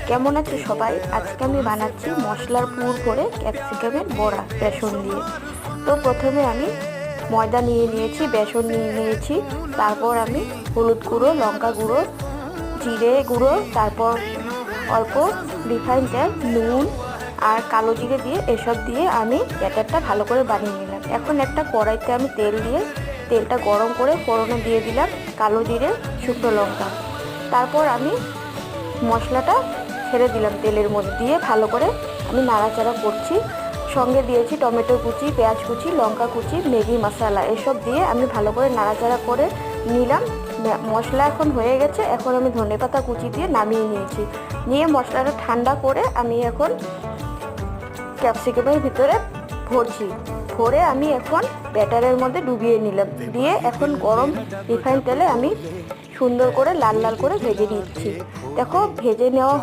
কেমন আছে সবাই? আজকে আমি বানাচ্ছি মশলার পুর করে ক্যাপসিকামের বড়া বেসন দিয়ে। তো প্রথমে আমি ময়দা নিয়ে নিয়েছি, বেসন নিয়ে নিয়েছি, তারপর আমি হলুদ গুঁড়ো, লঙ্কা গুঁড়ো, জিরে গুঁড়ো, তারপর অল্প রিফাইন তেল, নুন আর কালো জিরে দিয়ে এসব দিয়ে আমি ব্যাটারটা ভালো করে বানিয়ে নিলাম। এখন একটা কড়াইতে আমি তেল দিয়ে তেলটা গরম করে ফোড়নে দিয়ে দিলাম কালো জিরে, শুকনো লঙ্কা। তারপর আমি মশলাটা ছেড়ে দিলাম তেলের মধ্যে দিয়ে ভালো করে আমি নাড়াচাড়া করছি। সঙ্গে দিয়েছি টমেটো কুচি, পেঁয়াজ কুচি, লঙ্কা কুচি, ম্যাগি মশলা, এসব দিয়ে আমি ভালো করে নাড়াচাড়া করে নিলাম। মশলা এখন হয়ে গেছে। এখন আমি ধনেপাতা কুচি দিয়ে নামিয়ে নিয়েছি। নিয়ে মশলাটা ঠান্ডা করে আমি এখন ক্যাপসিকামের ভিতরে ভরে আমি এখন ব্যাটারের মধ্যে ডুবিয়ে নিলাম। দিয়ে এখন গরম রিফাইন তেলে আমি সুন্দর করে লাল লাল করে ভেজে নিচ্ছি। দেখো ভেজে নেওয়া